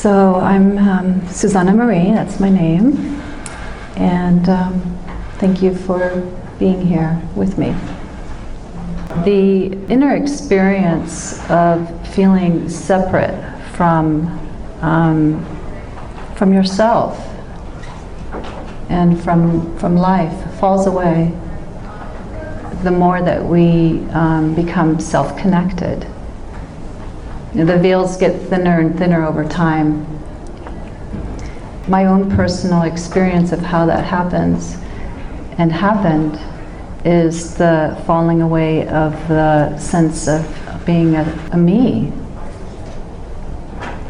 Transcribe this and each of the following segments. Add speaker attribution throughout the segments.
Speaker 1: So I'm Susanne Marie, that's my name, and thank you for being here with me. The inner experience of feeling separate from yourself and from life falls away the more that we become self-connected. The veils get thinner and thinner over time. My own personal experience of how that happens and happened is the falling away of the sense of being a me.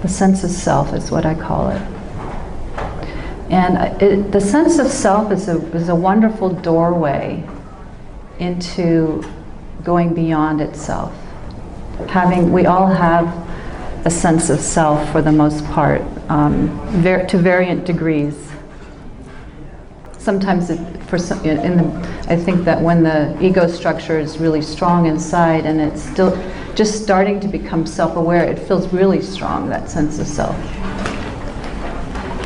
Speaker 1: The sense of self is what I call it. And the sense of self is a wonderful doorway into going beyond itself. We all have a sense of self for the most part, to variant degrees. Sometimes I think that when the ego structure is really strong inside and it's still just starting to become self-aware, it feels really strong, that sense of self.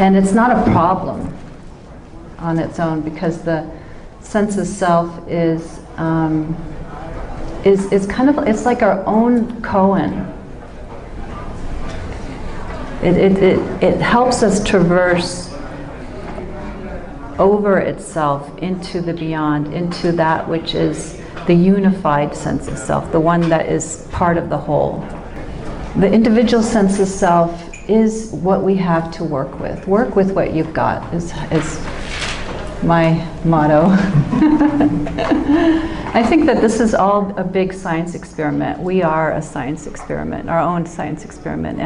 Speaker 1: And it's not a problem on its own, because the sense of self is kind of, it's like our own koan. It helps us traverse over itself into the beyond, into that which is the unified sense of self, the one that is part of the whole. The individual sense of self is what we have to work with. Work with what you've got is my motto. I think that this is all a big science experiment. We are a science experiment, our own science experiment,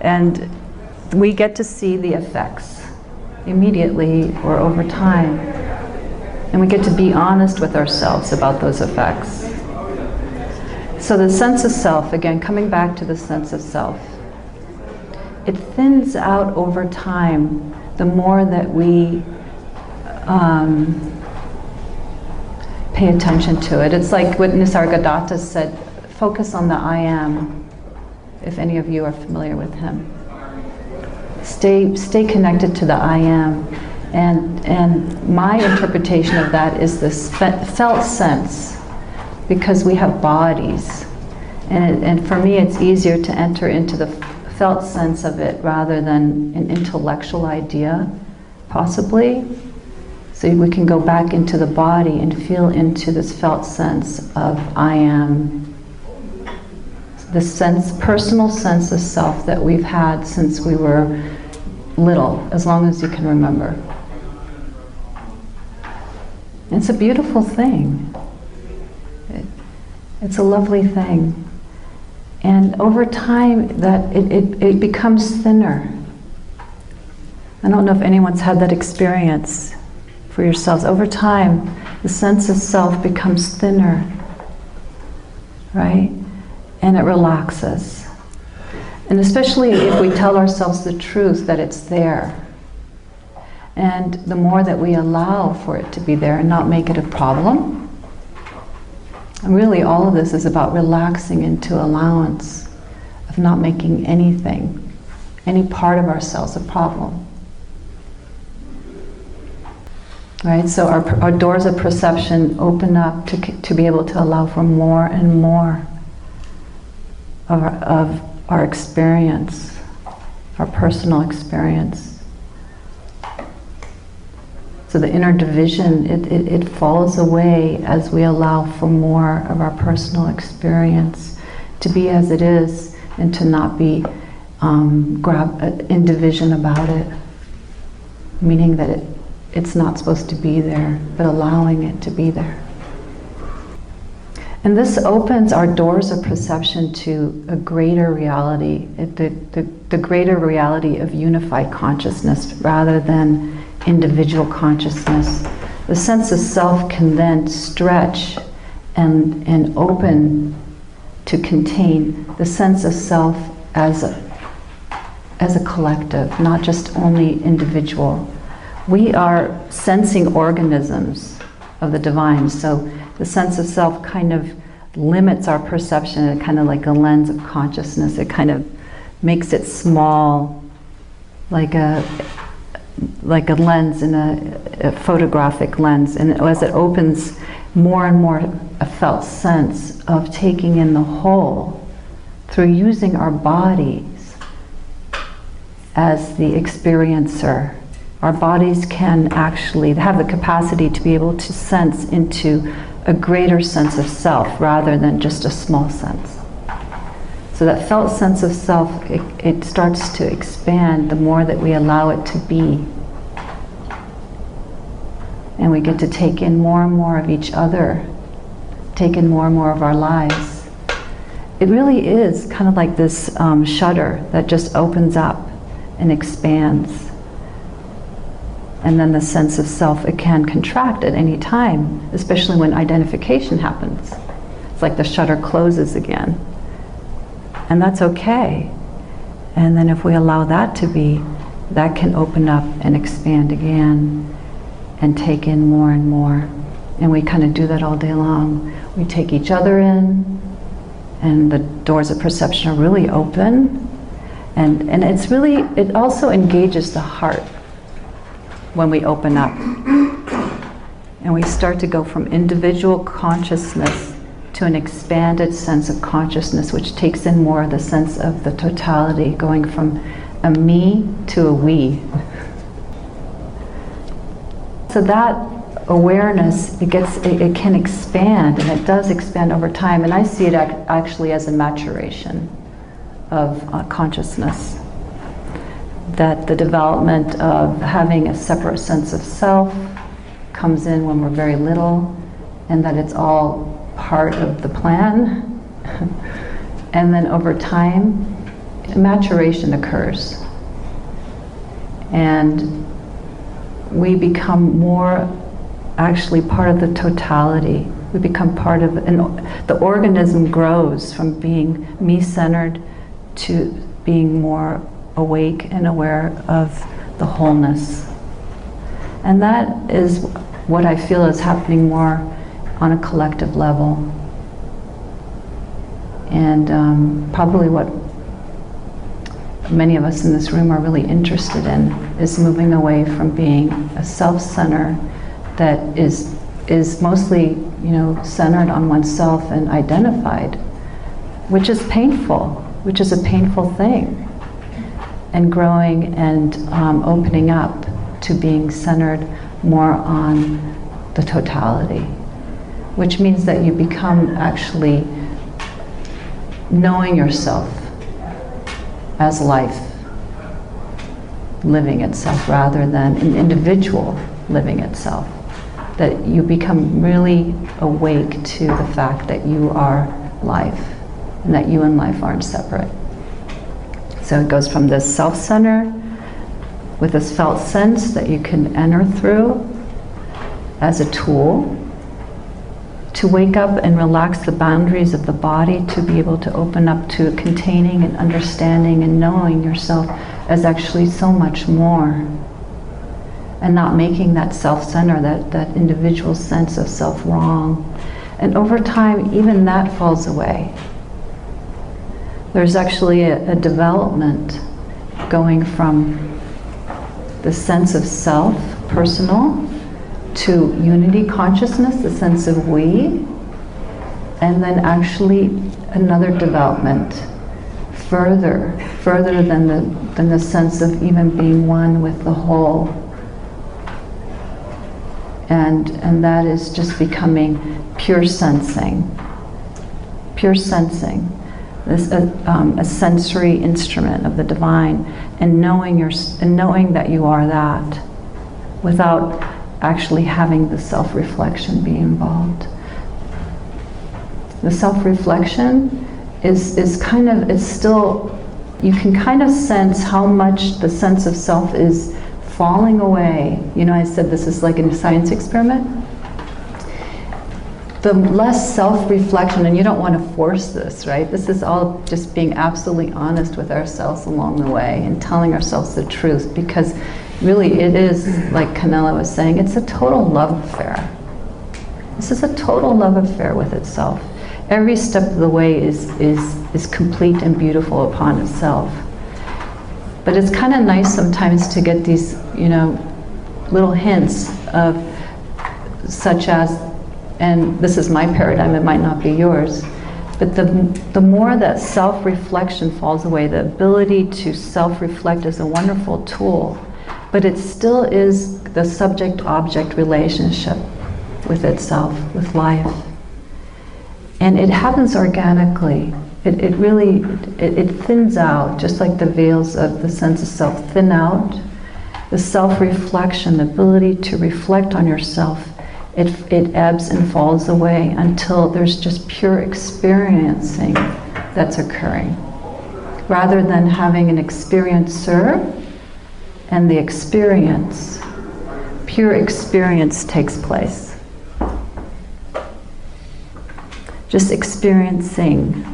Speaker 1: and we get to see the effects immediately or over time, and we get to be honest with ourselves about those effects. So the sense of self, again, coming back to the sense of self, it thins out over time the more that we pay attention to it. It's like what Nisargadatta said, focus on the I am, if any of you are familiar with him. Stay connected to the I am. And my interpretation of that is this felt sense, because we have bodies. And for me, it's easier to enter into the felt sense of it rather than an intellectual idea, possibly. So we can go back into the body and feel into this felt sense of I am. This personal sense of self that we've had since we were little, as long as you can remember. It's a beautiful thing. It's a lovely thing. And over time, that it becomes thinner. I don't know if anyone's had that experience for yourselves. Over time, the sense of self becomes thinner, right? And it relaxes. And especially if we tell ourselves the truth that it's there. And the more that we allow for it to be there and not make it a problem. And really all of this is about relaxing into allowance, of not making anything, any part of ourselves a problem. Right, so our doors of perception open up to be able to allow for more and more of our experience, our personal experience. So the inner division, it falls away as we allow for more of our personal experience to be as it is, and to not be in division about it, meaning that it's not supposed to be there, but allowing it to be there. And this opens our doors of perception to a greater reality, the greater reality of unified consciousness rather than individual consciousness. The sense of self can then stretch and open to contain the sense of self as a collective, not just only individual. We are sensing organisms of the divine, so the sense of self kind of limits our perception, kind of like a lens of consciousness. It kind of makes it small like a lens in a photographic lens, and as it opens more and more, a felt sense of taking in the whole through using our bodies as the experiencer. Our bodies can actually have the capacity to be able to sense into a greater sense of self rather than just a small sense. So that felt sense of self, it starts to expand the more that we allow it to be. And we get to take in more and more of each other, take in more and more of our lives. It really is kind of like this shutter that just opens up and expands. And then the sense of self, it can contract at any time, especially when identification happens. It's like the shutter closes again. And that's okay. And then if we allow that to be, that can open up and expand again and take in more and more. And we kind of do that all day long. We take each other in, and the doors of perception are really open. And it's really, it also engages the heart when we open up. And we start to go from individual consciousness to an expanded sense of consciousness, which takes in more of the sense of the totality, going from a me to a we. So that awareness, it can expand, and it does expand over time. And I see it actually as a maturation of consciousness. That the development of having a separate sense of self comes in when we're very little, and that it's all part of the plan. And then over time, maturation occurs. And we become more actually part of the totality. We become part of, and the organism grows from being me-centered to being more awake and aware of the wholeness. And that is what I feel is happening more on a collective level. And probably what many of us in this room are really interested in is moving away from being a self-center that is mostly, centered on oneself and identified, which is painful, which is a painful thing, and growing and opening up to being centered more on the totality, which means that you become actually knowing yourself as life living itself rather than an individual living itself. That you become really awake to the fact that you are life and that you and life aren't separate. So it goes from this self-center with this felt sense that you can enter through as a tool to wake up and relax the boundaries of the body, to be able to open up to containing and understanding and knowing yourself as actually so much more, and not making that self-center, that individual sense of self wrong. And over time, even that falls away. There's actually a development going from the sense of self, personal, to unity consciousness, the sense of we, and then actually another development further than the sense of even being one with the whole. And that is just becoming pure sensing. Pure sensing. This a sensory instrument of the divine, and knowing that you are that, without actually having the self-reflection be involved. The self-reflection is kind of, it's still, you can kind of sense how much the sense of self is falling away. I said this is like a science experiment. The less self-reflection, and you don't want to force this, right? This is all just being absolutely honest with ourselves along the way and telling ourselves the truth, because really it is, like Canella was saying, it's a total love affair. This is a total love affair with itself. Every step of the way is complete and beautiful upon itself. But it's kind of nice sometimes to get these, you know, little hints of, such as, and this is my paradigm, it might not be yours, but the more that self-reflection falls away, the ability to self-reflect is a wonderful tool, but it still is the subject-object relationship with itself, with life. And it happens organically. It really thins out, just like the veils of the sense of self thin out. The self-reflection, the ability to reflect on yourself, it ebbs and falls away until there's just pure experiencing that's occurring. Rather than having an experiencer and the experience, pure experience takes place. Just experiencing.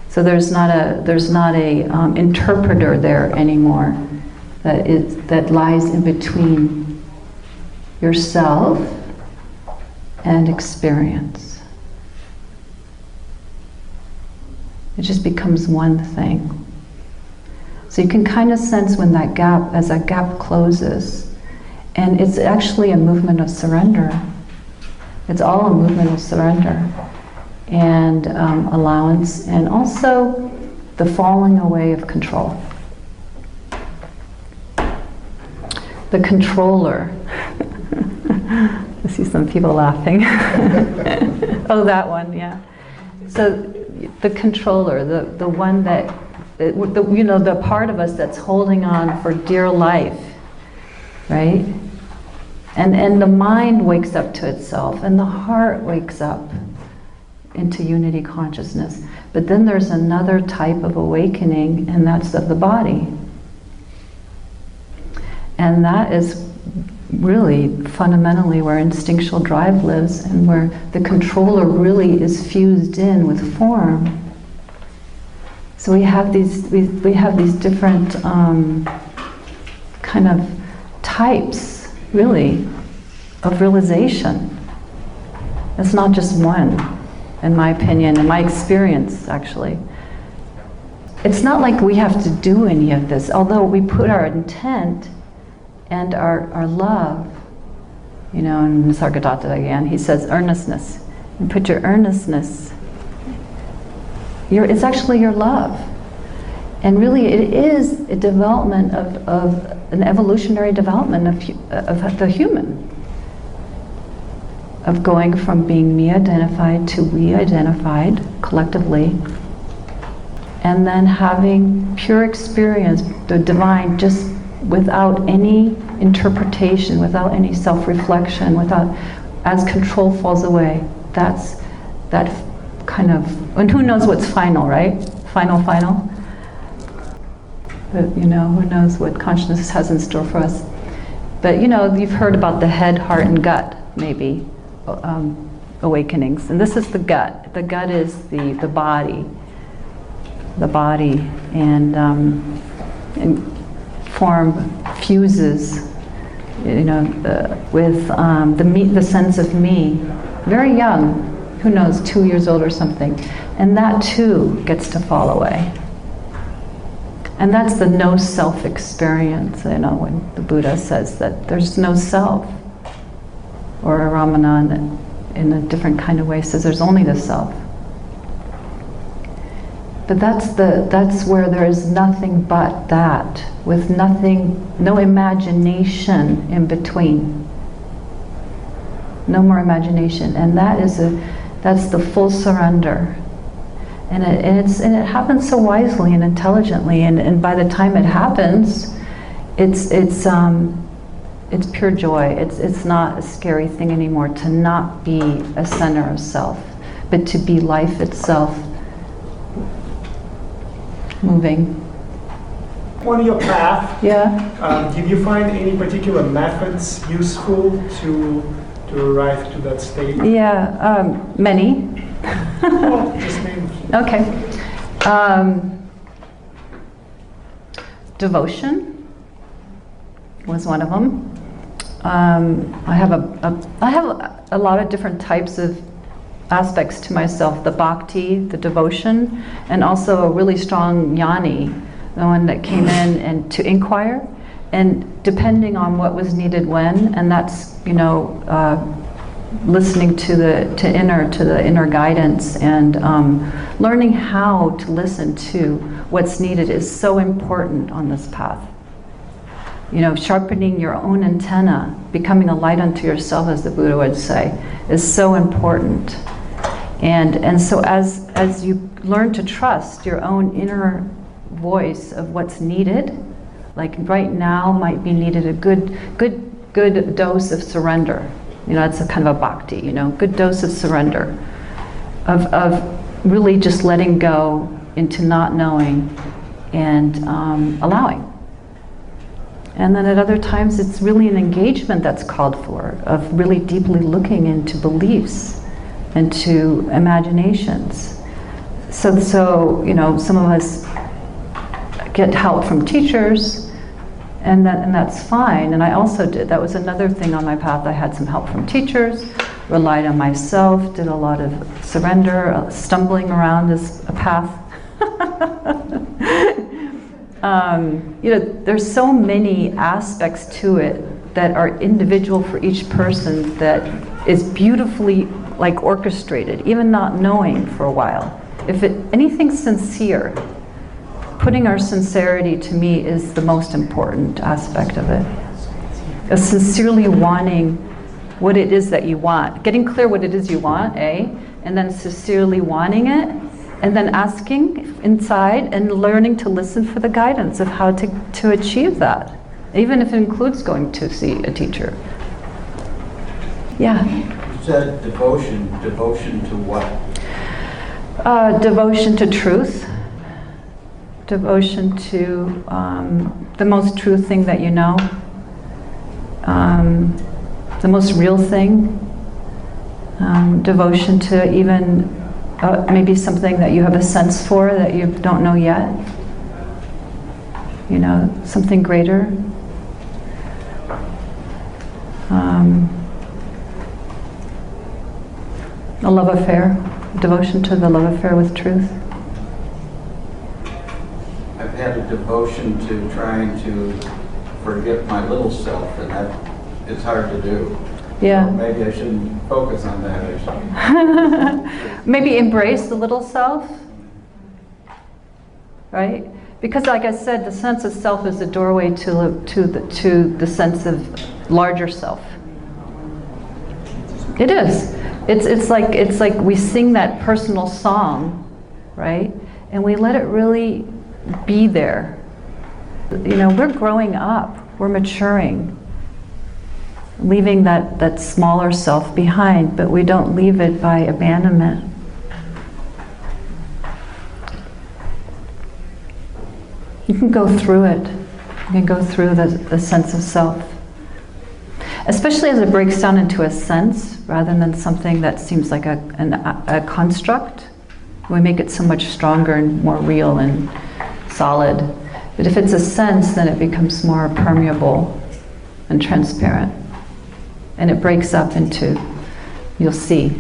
Speaker 1: So there's not a interpreter there anymore that lies in between yourself and experience. It just becomes one thing. So you can kind of sense when that gap, as that gap closes, and it's actually a movement of surrender. It's all a movement of surrender and allowance, and also the falling away of control. The controller. I see some people laughing. Oh, that one, yeah. So the controller, the one that, you know, the part of us that's holding on for dear life, right? And the mind wakes up to itself, and the heart wakes up into unity consciousness. But then there's another type of awakening, and that's of the body. And that is really fundamentally where instinctual drive lives, and where the controller really is fused in with form. So we have these different kind of types, really, of realization. It's not just one, in my opinion, in my experience, actually. It's not like we have to do any of this, although we put our intent and our love, you know, in Nisargadatta again, he says earnestness. You put your earnestness, it's actually your love. And really it is a development of an evolutionary development of the human. Of going from being me-identified to we-identified collectively, and then having pure experience, the divine, just without any interpretation, without any self-reflection, as control falls away. That's that kind of, and who knows what's final, right? Final. But you know, who knows what consciousness has in store for us. But you know, you've heard about the head, heart, and gut, maybe, awakenings. And this is the gut. The gut is the body. The body, and form fuses, you know, with the sense of me. Very young, who knows, 2 years old or something. And that too gets to fall away. And that's the no self experience, you know, when the Buddha says that there's no self. Or Ramana in a different kind of way says there's only the self. But that's where there is nothing but that, with nothing, no imagination in between. No more imagination, and that's the full surrender. And it happens so wisely and intelligently, and by the time it happens, it's pure joy. It's not a scary thing anymore to not be a center of self, but to be life itself, moving.
Speaker 2: On your path,
Speaker 1: yeah.
Speaker 2: Did you find any particular methods useful to arrive to that state?
Speaker 1: Yeah, many.
Speaker 2: Well, just name.
Speaker 1: Okay. Devotion was one of them. I have a lot of different types of aspects to myself: the bhakti, the devotion, and also a really strong jnani, the one that came in and to inquire, and depending on what was needed when, and that's, you know, listening to the inner guidance, and learning how to listen to what's needed is so important on this path. You know, sharpening your own antenna, becoming a light unto yourself, as the Buddha would say, is so important. And so as you learn to trust your own inner voice of what's needed, like right now might be needed a good dose of surrender. You know, it's a kind of a bhakti, you know, good dose of surrender, of really just letting go into not knowing and allowing. And then at other times it's really an engagement that's called for, of really deeply looking into beliefs, into imaginations. So you know, some of us get help from teachers, and that's fine. And I also did. That was another thing on my path. I had some help from teachers, relied on myself, did a lot of surrender, stumbling around is a path. You know, there's so many aspects to it that are individual for each person, that is beautifully like orchestrated, even not knowing for a while. If anything's sincere, putting our sincerity, to me, is the most important aspect of it. Sincerely wanting what it is that you want, getting clear what it is you want, and then sincerely wanting it, and then asking inside and learning to listen for the guidance of how to achieve that, even if it includes going to see a teacher. Yeah?
Speaker 3: You said devotion. Devotion to what?
Speaker 1: Devotion to truth. Devotion to the most true thing that you know. The most real thing. Devotion to even maybe something that you have a sense for that you don't know yet. You know, something greater. A love affair. Devotion to the love affair with truth.
Speaker 3: I've had a devotion to trying to forget my little self, and that is hard to do.
Speaker 1: Yeah.
Speaker 3: So maybe I shouldn't focus on that. I should.
Speaker 1: Maybe embrace the little self, right? Because, like I said, the sense of self is the doorway to the sense of larger self. It is. It's like we sing that personal song, right? And we let it really be there. You know, we're growing up. We're maturing. Leaving that smaller self behind, but we don't leave it by abandonment. You can go through it. You can go through the sense of self. Especially as it breaks down into a sense, rather than something that seems like a construct. We make it so much stronger and more real and solid. But if it's a sense, then it becomes more permeable and transparent. And it breaks up into, you'll see,